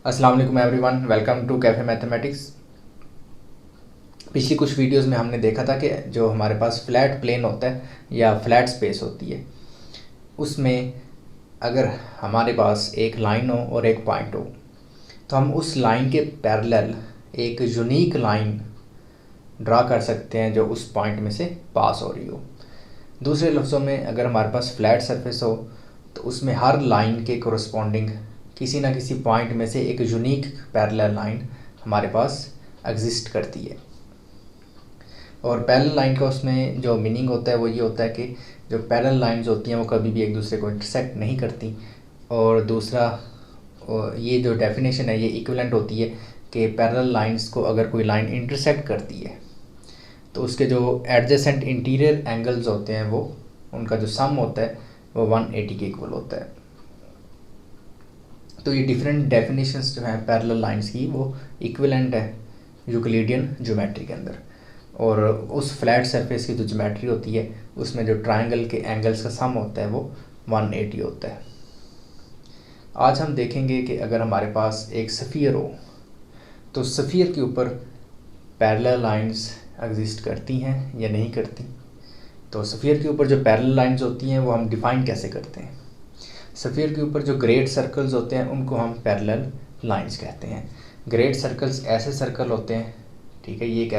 अस्सलाम वालेकुम everyone, welcome to Cafe Mathematics. पिछली कुछ वीडियोस में हमने देखा था कि जो हमारे पास फ्लैट प्लेन होता है या फ्लैट स्पेस होती है, उसमें अगर हमारे पास एक लाइन हो और एक पॉइंट हो तो हम उस लाइन के पैरेलल एक यूनिक लाइन ड्रा कर सकते हैं जो उस पॉइंट में से पास हो रही हो। दूसरे लफ्ज़ों में, अगर हमारे पास फ्लैट सरफेस हो तो उसमें हर लाइन के कोरस्पॉन्डिंग किसी ना किसी पॉइंट में से एक यूनिक पैरेलल लाइन हमारे पास एग्जिस्ट करती है। और पैरेलल लाइन का उसमें जो मीनिंग होता है वो ये होता है कि जो पैरेलल लाइंस होती हैं वो कभी भी एक दूसरे को इंटरसेक्ट नहीं करती। और दूसरा, ये जो डेफिनेशन है ये इक्विवेलेंट होती है कि पैरेलल लाइंस को अगर कोई लाइन इंटरसेक्ट करती है तो उसके जो एडजेसेंट इंटीरियर एंगल्स होते हैं वो उनका जो सम होता है वो 180 के इक्वल होता है। तो ये डिफरेंट डेफिनेशंस जो हैं पैरेलल लाइंस की वो इक्विवेलेंट है यूक्लिडियन ज्योमेट्री के अंदर। और उस फ्लैट सरफेस की जो ज्योमेट्री होती है उसमें जो ट्रायंगल के एंगल्स का सम होता है वो 180 होता है। आज हम देखेंगे कि अगर हमारे पास एक स्फीयर हो तो स्फीयर के ऊपर पैरेलल लाइंस एग्जिस्ट करती हैं या नहीं करती। तो स्फीयर के ऊपर जो पैरेलल लाइंस होती हैं वो हम डिफ़ाइन कैसे करते हैं। स्फीयर के ऊपर जो ग्रेट सर्कल्स होते हैं उनको हम पैरेलल लाइंस कहते हैं। ग्रेट सर्कल्स ऐसे सर्कल होते हैं, ठीक है, ये एक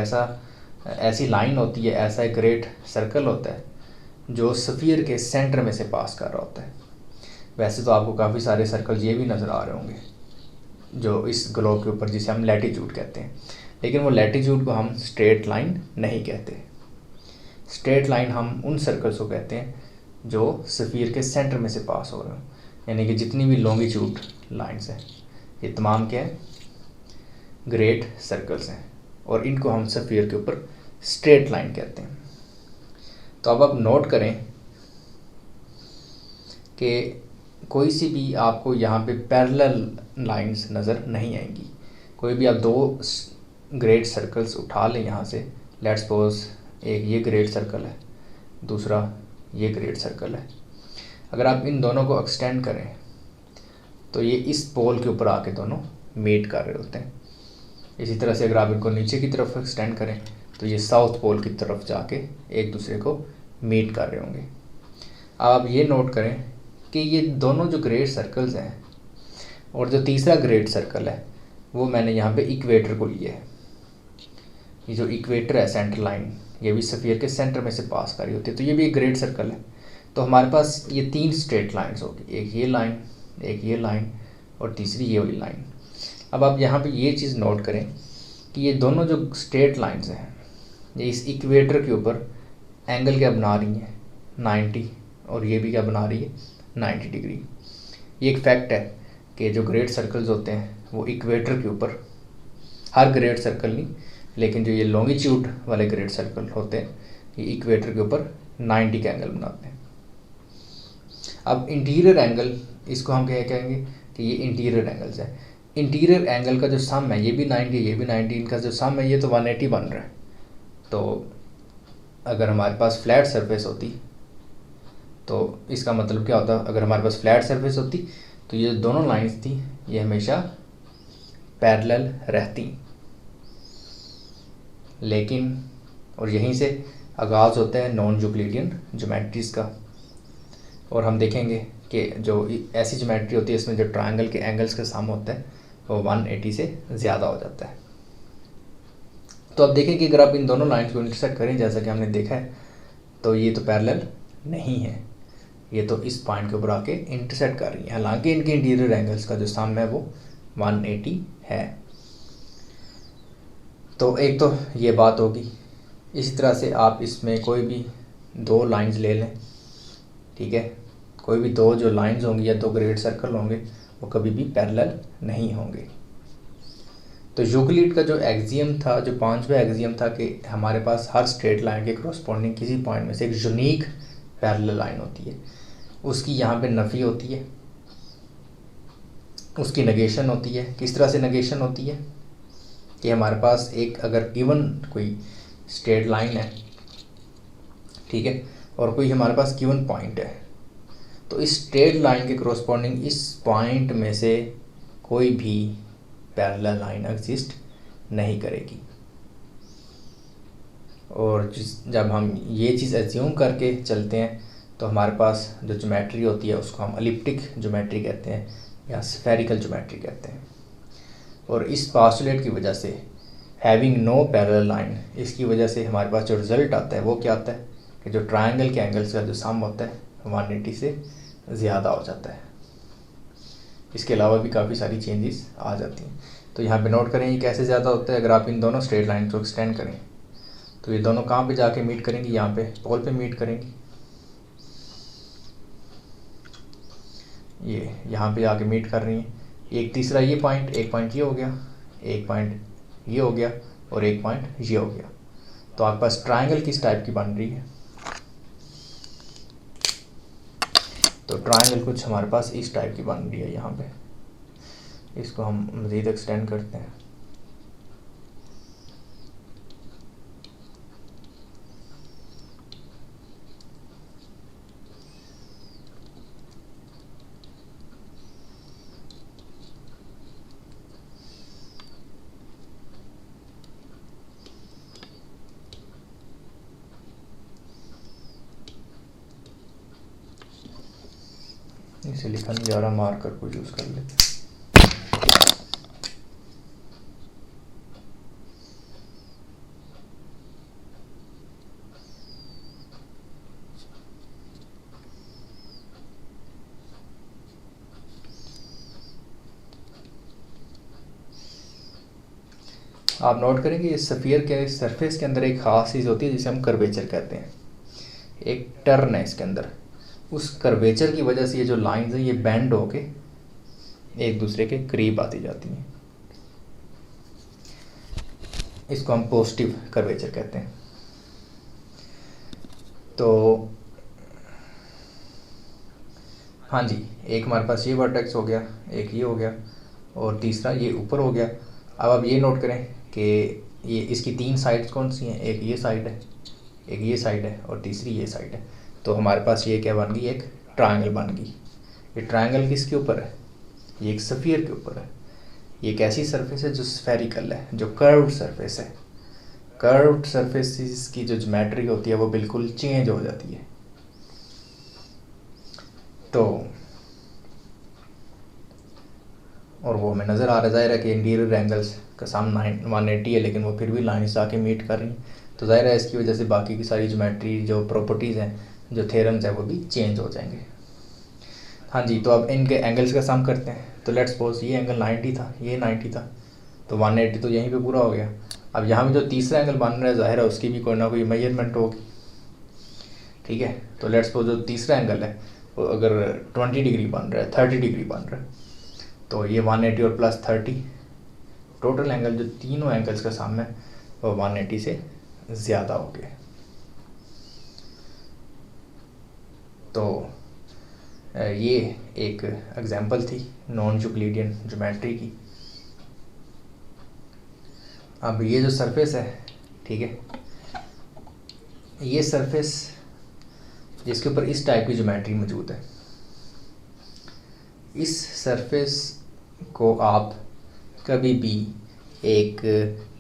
ऐसी लाइन होती है, ऐसा एक ग्रेट सर्कल होता है जो स्फीयर के सेंटर में से पास कर रहा होता है। वैसे तो आपको काफ़ी सारे सर्कल्स ये भी नज़र आ रहे होंगे जो इस ग्लोब के ऊपर, जिसे हम लैटीट्यूड कहते हैं, लेकिन वो लैटीट्यूड को हम स्ट्रेट लाइन नहीं कहते। स्ट्रेट लाइन हम उन सर्कल्स को कहते हैं जो स्फीयर के सेंटर में से पास हो रहे हो, यानी कि जितनी भी लॉन्गिट्यूड लाइंस हैं ये तमाम क्या है, ग्रेट सर्कल्स हैं, और इनको हम स्फीयर के ऊपर स्ट्रेट लाइन कहते हैं। तो अब आप नोट करें कि कोई सी भी आपको यहाँ पे पैरेलल लाइंस नज़र नहीं आएंगी। कोई भी आप दो ग्रेट सर्कल्स उठा लें यहाँ से, लेट्स सपोज एक ये ग्रेट सर्कल है, दूसरा ये ग्रेट सर्कल है। अगर आप इन दोनों को एक्सटेंड करें तो ये इस पोल के ऊपर आके दोनों मीट कर रहे होते हैं। इसी तरह से अगर आप इनको नीचे की तरफ एक्सटेंड करें तो ये साउथ पोल की तरफ जाके एक दूसरे को मीट कर रहे होंगे। अब आप ये नोट करें कि ये दोनों जो ग्रेट सर्कल्स हैं और जो तीसरा ग्रेट सर्कल है वो मैंने यहाँ पे इक्वेटर को लिया है। ये जो इक्वेटर है, सेंटर लाइन, ये भी स्फीयर के सेंटर में से पास कर रही होती है, तो ये भी एक ग्रेट सर्कल है। तो हमारे पास ये तीन स्ट्रेट लाइंस होगी, एक ये लाइन, एक ये लाइन और तीसरी ये वाली लाइन। अब आप यहाँ पे ये चीज़ नोट करें कि ये दोनों जो स्ट्रेट लाइंस हैं ये इस इक्वेटर के ऊपर एंगल क्या बना रही हैं, 90, और ये भी क्या बना रही है, 90 डिग्री। ये एक फैक्ट है कि जो ग्रेट सर्कल्स होते हैं वो इक्वेटर के ऊपर, हर ग्रेट सर्कल नहीं लेकिन जो ये लॉन्गिट्यूड वाले ग्रेट सर्कल होते हैं ये इक्वेटर के ऊपर 90 का एंगल बनाते हैं। अब इंटीरियर एंगल, इसको हम क्या कहेंगे कि ये इंटीरियर एंगल्स है। इंटीरियर एंगल का जो सम है ये भी 90, ये भी 90, इनका जो सम है ये तो 180 बन रहा है। तो अगर हमारे पास फ्लैट सरफेस होती तो इसका मतलब क्या होता, अगर हमारे पास फ्लैट सरफेस होती तो ये दोनों लाइंस थी ये हमेशा पैरेलल रहती। लेकिन, और यहीं से आगाज़ होता है नॉन यूक्लिडियन ज्योमेट्रीज़ का, और हम देखेंगे कि जो ऐसी ज्योमेट्री होती है इसमें जो ट्रायंगल के एंगल्स का सम होता है वो 180 से ज़्यादा हो जाता है। तो अब देखें कि अगर आप इन दोनों लाइंस को इंटरसेक्ट करें जैसा कि हमने देखा है तो ये तो पैरेलल नहीं है, ये तो इस पॉइंट के ऊपर आके इंटरसेक्ट कर रही है, हालांकि इनके इंटीरियर एंगल्स का जो सम है वो 180 है। तो एक तो ये बात होगी। इसी तरह से आप इसमें कोई भी दो लाइंस ले लें, ठीक है, कोई भी दो जो लाइंस होंगी या दो ग्रेट सर्कल होंगे वो कभी भी पैरेलल नहीं होंगे। तो यूक्लिड का जो एक्सियम था, जो पांचवा एक्सियम था कि हमारे पास हर स्ट्रेट लाइन के करस्पॉन्डिंग किसी पॉइंट में से एक यूनिक पैरेलल लाइन होती है, उसकी यहाँ पे नफ़ी होती है, उसकी नेगेशन होती है। किस तरह से नेगेशन होती है कि हमारे पास एक अगर गिवन कोई स्ट्रेट लाइन है, ठीक है, और कोई हमारे पास गिवन पॉइंट है, तो इस स्ट्रेट लाइन के करस्पॉन्डिंग इस पॉइंट में से कोई भी पैरेलल लाइन एग्जिस्ट नहीं करेगी। और जब हम ये चीज़ एज्यूम करके चलते हैं तो हमारे पास जो ज्योमेट्री होती है उसको हम एलिप्टिक ज्योमेट्री कहते हैं या स्फेरिकल ज्योमेट्री कहते हैं। और इस पोस्टुलेट की वजह से हैविंग नो पैरेलल लाइन, इसकी वजह से हमारे पास जो रिज़ल्ट आता है वो क्या आता है कि जो ट्रायंगल के एंगल्स का जो सम होता है 180 से ज़्यादा हो जाता है। इसके अलावा भी काफ़ी सारी चेंजेस आ जाती हैं। तो यहाँ पे नोट करें ये कैसे ज़्यादा होता है। अगर आप इन दोनों स्ट्रेट लाइन को एक्सटेंड करें तो ये दोनों कहाँ पे जाके मीट करेंगी, यहाँ पे पोल पे मीट करेंगी। ये यहाँ पे आके मीट कर रही हैं। एक तीसरा ये पॉइंट, एक पॉइंट ये हो गया, एक पॉइंट ये हो गया और एक पॉइंट ये हो गया। तो आपके पास ट्रायंगल किस टाइप की बन रही है, तो ट्रायंगल कुछ हमारे पास इस टाइप की बन रही है। यहाँ पे इसको हम मज़ीद एक्सटेंड करते हैं। इसे लिखा नहीं जा रहा, मार्कर को यूज़ कर लेते हैं। आप नोट करेंगे इस स्फीयर के सरफेस के अंदर एक ख़ास चीज़ होती है जिसे हम कर्वेचर कहते हैं। एक टर्न है इसके अंदर, उस कर्वेचर की वजह से ये जो लाइंस हैं ये बेंड होके एक दूसरे के करीब आती जाती हैं। इसको हम पॉजिटिव कर्वेचर कहते हैं। तो हाँ जी, एक हमारे पास ये वर्टेक्स हो गया, एक ये हो गया और तीसरा ये ऊपर हो गया। अब आप ये नोट करें कि ये इसकी तीन साइड्स कौन सी हैं, एक ये साइड है, एक ये साइड है और तीसरी ये साइड है। तो हमारे पास ये क्या बन गई, एक ट्रायंगल बन गई। ये ट्रायंगल किसके ऊपर है, ये एक स्फीयर के ऊपर है। ये एक ऐसी सरफेस है जो स्फेरिकल है, जो कर्व्ड सरफेस है। कर्व्ड सरफेसिस की जो ज्योमेट्री होती है वो बिल्कुल चेंज हो जाती है। तो और वो हमें नज़र आ रहा है, ज़ाहिर है कि इंटीरियर एंगल्स का सम 180 है, लेकिन वो फिर भी लाइन से आके मीट कर रही हैं। तो ज़ाहिर है इसकी वजह से बाकी की सारी ज्योमेट्री जो प्रॉपर्टीज़ हैं, जो थ्योरम्स हैं, वो भी चेंज हो जाएंगे। हाँ जी, तो अब इनके एंगल्स का सम करते हैं। तो लेट्स सपोज ये एंगल 90 था, ये 90 था, तो 180 तो यहीं पे पूरा हो गया। अब यहाँ भी जो तीसरा एंगल बन रहा है, ज़ाहिर है उसकी भी कोई ना कोई मेजरमेंट होगी। ठीक है, तो लेट्स सपोज जो तीसरा एंगल है वो अगर 20 डिग्री बन रहा है, 30 डिग्री बन रहा है, तो ये 180 और प्लस 30 टोटल एंगल जो तीनों एंगल्स का सम है वो 180 से ज़्यादा हो गया। तो ये एक एग्जांपल थी नॉन यूक्लिडियन ज्योमेट्री की। अब ये जो सरफेस है, ठीक है, ये सरफेस जिसके ऊपर इस टाइप की ज्योमेट्री मौजूद है, इस सरफेस को आप कभी भी एक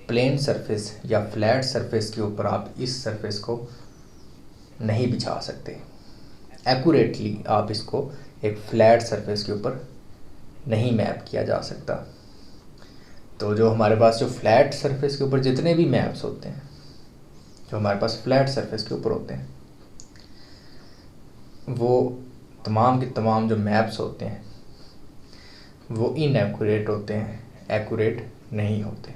प्लेन सरफेस या फ्लैट सरफेस के ऊपर आप इस सरफेस को नहीं बिछा सकते। एक्यूरेटली आप इसको एक फ्लैट सरफेस के ऊपर नहीं मैप किया जा सकता। तो जो हमारे पास जो फ्लैट सरफेस के ऊपर जितने भी मैप्स होते हैं, जो हमारे पास फ्लैट सरफेस के ऊपर होते हैं, वो तमाम के तमाम जो मैप्स होते हैं वो इनएक्यूरेट होते हैं, एक्यूरेट नहीं होते।